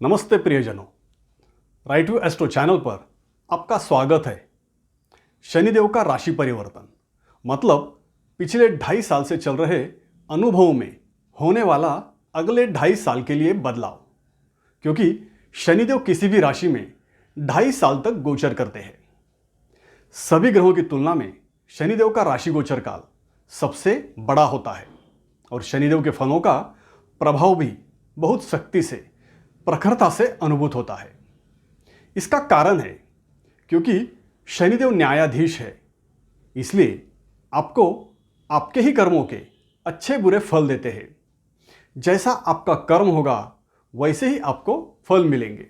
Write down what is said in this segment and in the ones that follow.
नमस्ते प्रियजनों, right view astro channel पर आपका स्वागत है। शनिदेव का राशि परिवर्तन मतलब पिछले 2.5 साल से चल रहे अनुभवों में होने वाला अगले 2.5 साल के लिए बदलाव, क्योंकि शनिदेव किसी भी राशि में 2.5 साल तक गोचर करते हैं। सभी ग्रहों की तुलना में शनिदेव का राशि गोचर काल सबसे बड़ा होता है और शनिदेव के फलों का प्रभाव भी बहुत सख्ती से, प्रखरता से अनुभूत होता है। इसका कारण है क्योंकि शनिदेव न्यायाधीश है, इसलिए आपको आपके ही कर्मों के अच्छे बुरे फल देते हैं। जैसा आपका कर्म होगा वैसे ही आपको फल मिलेंगे।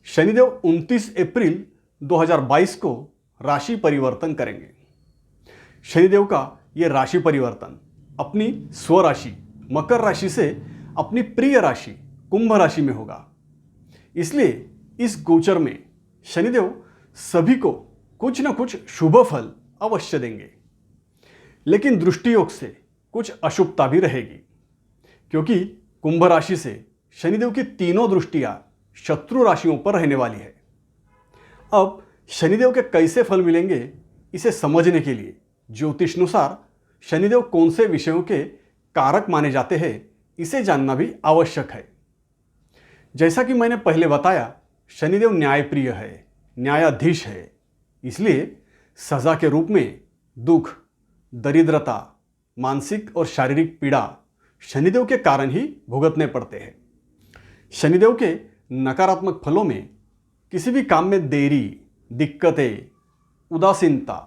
शनिदेव 29 अप्रैल 2022 को राशि परिवर्तन करेंगे। शनिदेव का ये राशि परिवर्तन अपनी स्वराशि मकर राशि से अपनी प्रिय राशि कुंभ राशि में होगा। इसलिए इस गोचर में शनिदेव सभी को कुछ न कुछ शुभ फल अवश्य देंगे, लेकिन दृष्टि योग से कुछ अशुभता भी रहेगी, क्योंकि कुंभ राशि से शनिदेव की तीनों दृष्टियां शत्रु राशियों पर रहने वाली है। अब शनिदेव के कैसे फल मिलेंगे, इसे समझने के लिए ज्योतिषानुसार शनिदेव कौन से विषयों के कारक माने जाते हैं, इसे जानना भी आवश्यक है। जैसा कि मैंने पहले बताया, शनिदेव न्यायप्रिय है, न्यायाधीश है, इसलिए सजा के रूप में दुख, दरिद्रता, मानसिक और शारीरिक पीड़ा शनिदेव के कारण ही भुगतने पड़ते हैं। शनिदेव के नकारात्मक फलों में किसी भी काम में देरी, दिक्कतें, उदासीनता,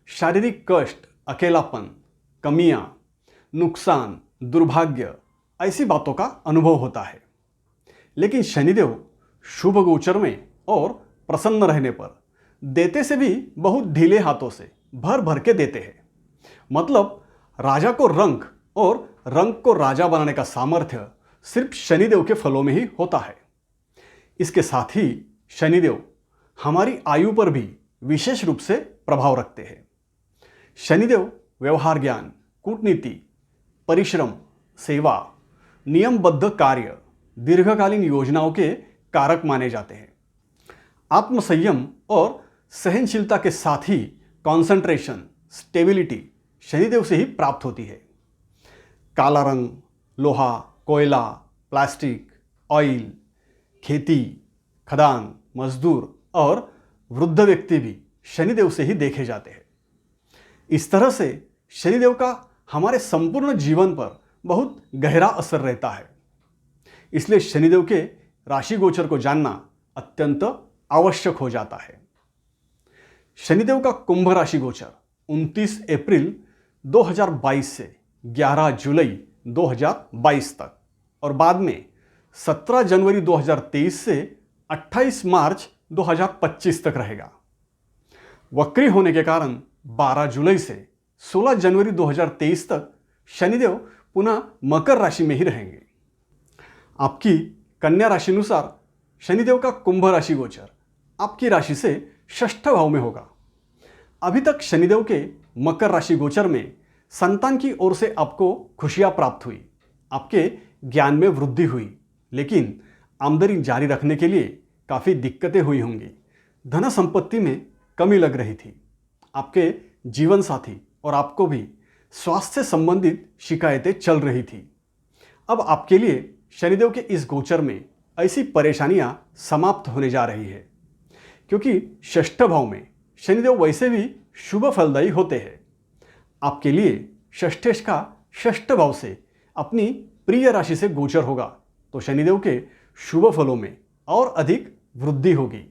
शारीरिक कष्ट, अकेलापन, कमियां, नुकसान, दुर्भाग्य, ऐसी बातों का अनुभव होता है। लेकिन शनिदेव शुभ गोचर में और प्रसन्न रहने पर देते से भी बहुत ढीले हाथों से भर भर के देते हैं। मतलब राजा को रंक और रंक को राजा बनाने का सामर्थ्य सिर्फ शनिदेव के फलों में ही होता है। इसके साथ ही शनिदेव हमारी आयु पर भी विशेष रूप से प्रभाव रखते हैं। शनिदेव व्यवहार ज्ञान, कूटनीति, परिश्रम, सेवा, नियमबद्ध कार्य, दीर्घकालीन योजनाओं के कारक माने जाते हैं। आत्मसंयम और सहनशीलता के साथ ही कंसंट्रेशन, स्टेबिलिटी शनिदेव से ही प्राप्त होती है। काला रंग, लोहा, कोयला, प्लास्टिक, ऑयल, खेती, खदान, मजदूर और वृद्ध व्यक्ति भी शनिदेव से ही देखे जाते हैं। इस तरह से शनिदेव का हमारे संपूर्ण जीवन पर बहुत गहरा असर रहता है। इसलिए शनिदेव के राशि गोचर को जानना अत्यंत आवश्यक हो जाता है। शनिदेव का कुंभ राशि गोचर 29 अप्रैल 2022 से 11 जुलाई 2022 तक और बाद में 17 जनवरी 2023 से 28 मार्च 2025 तक रहेगा। वक्री होने के कारण 12 जुलाई से 16 जनवरी 2023 तक शनिदेव पुनः मकर राशि में ही रहेंगे। आपकी कन्या राशि अनुसार शनिदेव का कुंभ राशि गोचर आपकी राशि से षष्ठ भाव में होगा। अभी तक शनिदेव के मकर राशि गोचर में संतान की ओर से आपको खुशियां प्राप्त हुई, आपके ज्ञान में वृद्धि हुई, लेकिन आमदनी जारी रखने के लिए काफ़ी दिक्कतें हुई होंगी। धन संपत्ति में कमी लग रही थी। आपके जीवन साथी और आपको भी स्वास्थ्य से संबंधित शिकायतें चल रही थी। अब आपके लिए शनिदेव के इस गोचर में ऐसी परेशानियां समाप्त होने जा रही है, क्योंकि षष्ठ भाव में शनिदेव वैसे भी शुभ फलदायी होते हैं। आपके लिए षष्ठेश का षष्ठ भाव से अपनी प्रिय राशि से गोचर होगा तो शनिदेव के शुभ फलों में और अधिक वृद्धि होगी।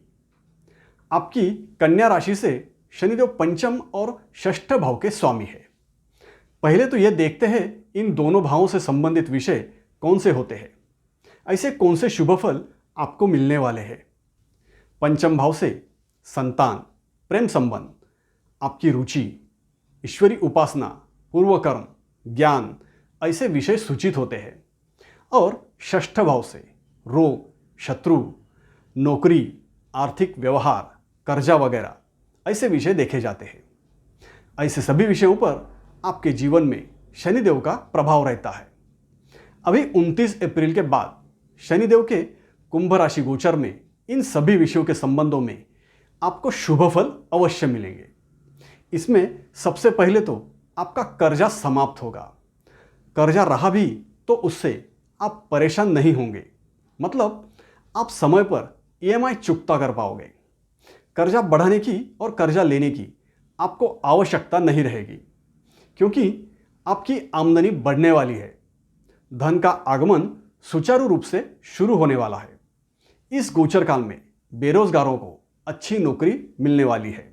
आपकी कन्या राशि से शनिदेव पंचम और षष्ठ भाव के स्वामी है। पहले तो यह देखते हैं इन दोनों भावों से संबंधित विषय कौन से होते हैं, ऐसे कौन से शुभ फल आपको मिलने वाले हैं। पंचम भाव से संतान, प्रेम संबंध, आपकी रुचि, ईश्वरी उपासना, पूर्वकर्म, ज्ञान, ऐसे विषय सूचित होते हैं। और षष्ठ भाव से रोग, शत्रु, नौकरी, आर्थिक व्यवहार, कर्जा वगैरह ऐसे विषय देखे जाते हैं। ऐसे सभी विषयों पर आपके जीवन में शनिदेव का प्रभाव रहता है। अभी 29 अप्रैल के बाद शनिदेव के कुंभ राशि गोचर में इन सभी विषयों के संबंधों में आपको शुभ फल अवश्य मिलेंगे। इसमें सबसे पहले तो आपका कर्जा समाप्त होगा। कर्जा रहा भी तो उससे आप परेशान नहीं होंगे, मतलब आप समय पर ईएमआई चुकता कर पाओगे। कर्जा बढ़ाने की और कर्जा लेने की आपको आवश्यकता नहीं रहेगी, क्योंकि आपकी आमदनी बढ़ने वाली है। धन का आगमन सुचारू रूप से शुरू होने वाला है। इस गोचर काल में बेरोजगारों को अच्छी नौकरी मिलने वाली है।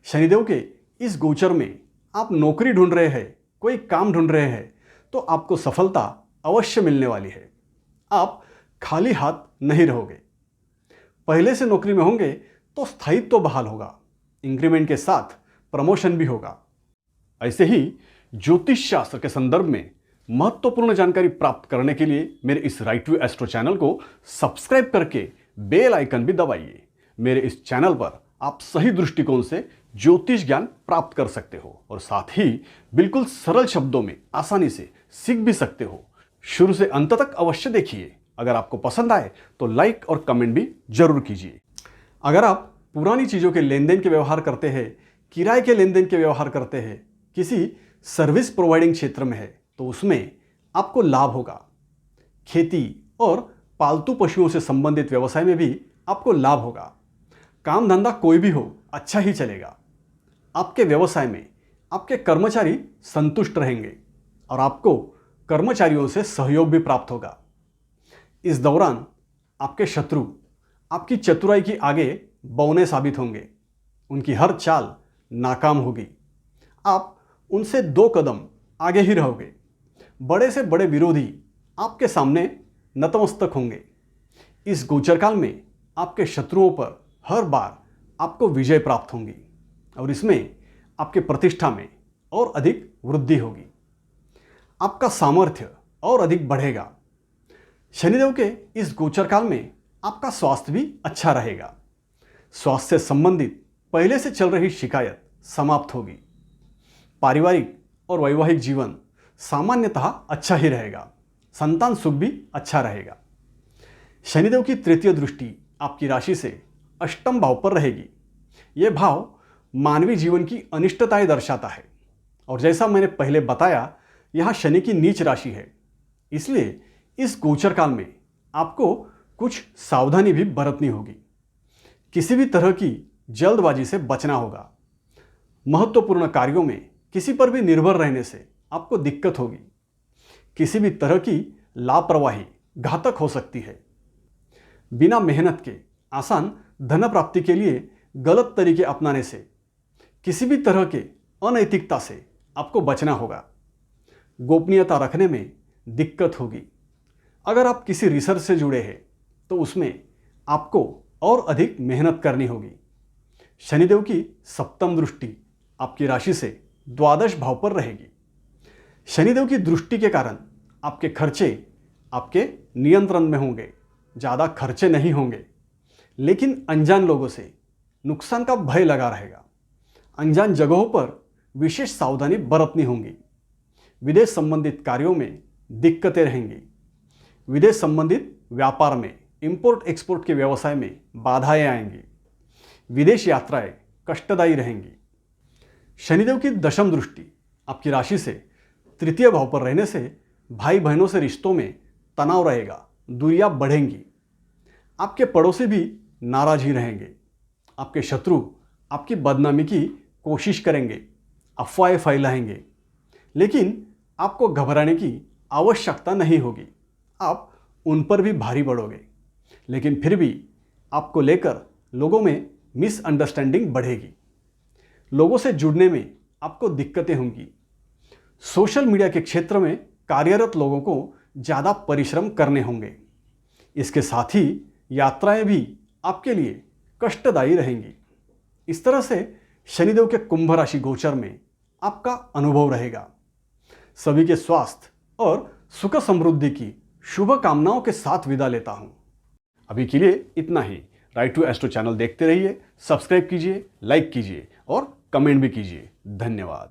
शनिदेव के इस गोचर में आप नौकरी ढूंढ रहे हैं, कोई काम ढूंढ रहे हैं, तो आपको सफलता अवश्य मिलने वाली है। आप खाली हाथ नहीं रहोगे। पहले से नौकरी में होंगे तो स्थायित्व तो बहाल होगा, इंक्रीमेंट के साथ प्रमोशन भी होगा। ऐसे ही ज्योतिष शास्त्र के संदर्भ में महत्वपूर्ण जानकारी प्राप्त करने के लिए मेरे इस राइट व्यू एस्ट्रो चैनल को सब्सक्राइब करके बेल आइकन भी दबाइए। मेरे इस चैनल पर आप सही दृष्टिकोण से ज्योतिष ज्ञान प्राप्त कर सकते हो और साथ ही बिल्कुल सरल शब्दों में आसानी से सीख भी सकते हो। शुरू से अंत तक अवश्य देखिए। अगर आपको पसंद आए तो लाइक और कमेंट भी जरूर कीजिए। अगर आप पुरानी चीज़ों के लेन देन के व्यवहार करते हैं, किराए के लेन देन के व्यवहार करते हैं, किसी सर्विस प्रोवाइडिंग क्षेत्र में है, तो उसमें आपको लाभ होगा। खेती और पालतू पशुओं से संबंधित व्यवसाय में भी आपको लाभ होगा। काम धंधा कोई भी हो, अच्छा ही चलेगा। आपके व्यवसाय में आपके कर्मचारी संतुष्ट रहेंगे और आपको कर्मचारियों से सहयोग भी प्राप्त होगा। इस दौरान आपके शत्रु आपकी चतुराई की आगे बौने साबित होंगे। उनकी हर चाल नाकाम होगी। आप उनसे 2 कदम आगे ही रहोगे। बड़े से बड़े विरोधी आपके सामने नतमस्तक होंगे। इस गोचर काल में आपके शत्रुओं पर हर बार आपको विजय प्राप्त होंगी और इसमें आपके प्रतिष्ठा में और अधिक वृद्धि होगी। आपका सामर्थ्य और अधिक बढ़ेगा। शनिदेव के इस गोचर काल में आपका स्वास्थ्य भी अच्छा रहेगा। स्वास्थ्य से संबंधित पहले से चल रही शिकायत समाप्त होगी। पारिवारिक और वैवाहिक जीवन सामान्यतः अच्छा ही रहेगा। संतान सुख भी अच्छा रहेगा। शनिदेव की तृतीय दृष्टि आपकी राशि से अष्टम भाव पर रहेगी। यह भाव मानवीय जीवन की अनिष्टताएं दर्शाता है और जैसा मैंने पहले बताया, यह शनि की नीच राशि है। इसलिए इस गोचर काल में आपको कुछ सावधानी भी बरतनी होगी। किसी भी तरह की जल्दबाजी से बचना होगा। महत्वपूर्ण कार्यों में किसी पर भी निर्भर रहने से आपको दिक्कत होगी। किसी भी तरह की लापरवाही घातक हो सकती है। बिना मेहनत के आसान धन प्राप्ति के लिए गलत तरीके अपनाने से, किसी भी तरह के अनैतिकता से आपको बचना होगा। गोपनीयता रखने में दिक्कत होगी। अगर आप किसी रिसर्च से जुड़े हैं तो उसमें आपको और अधिक मेहनत करनी होगी। शनिदेव की सप्तम दृष्टि आपकी राशि से द्वादश भाव पर रहेगी। शनिदेव की दृष्टि के कारण आपके खर्चे आपके नियंत्रण में होंगे। ज़्यादा खर्चे नहीं होंगे, लेकिन अनजान लोगों से नुकसान का भय लगा रहेगा। अनजान जगहों पर विशेष सावधानी बरतनी होगी। विदेश संबंधित कार्यों में दिक्कतें रहेंगी। विदेश संबंधित व्यापार में, इंपोर्ट एक्सपोर्ट के व्यवसाय में बाधाएं आएंगी। विदेश यात्राएं कष्टदायी रहेंगी। शनिदेव की दशम दृष्टि आपकी राशि से तृतीय भाव पर रहने से भाई बहनों से रिश्तों में तनाव रहेगा, दूरियां बढ़ेंगी। आपके पड़ोसी भी नाराज ही रहेंगे। आपके शत्रु आपकी बदनामी की कोशिश करेंगे, अफवाहें फैलाएंगे, लेकिन आपको घबराने की आवश्यकता नहीं होगी। आप उन पर भी भारी पड़ोगे, लेकिन फिर भी आपको लेकर लोगों में मिसअंडरस्टैंडिंग बढ़ेगी। लोगों से जुड़ने में आपको दिक्कतें होंगी। सोशल मीडिया के क्षेत्र में कार्यरत लोगों को ज़्यादा परिश्रम करने होंगे। इसके साथ ही यात्राएं भी आपके लिए कष्टदायी रहेंगी। इस तरह से शनिदेव के कुंभ राशि गोचर में आपका अनुभव रहेगा। सभी के स्वास्थ्य और सुख समृद्धि की शुभ कामनाओं के साथ विदा लेता हूं। अभी के लिए इतना ही। राइट टू एस्ट्रो चैनल देखते रहिए, सब्सक्राइब कीजिए, लाइक कीजिए और कमेंट भी कीजिए। धन्यवाद।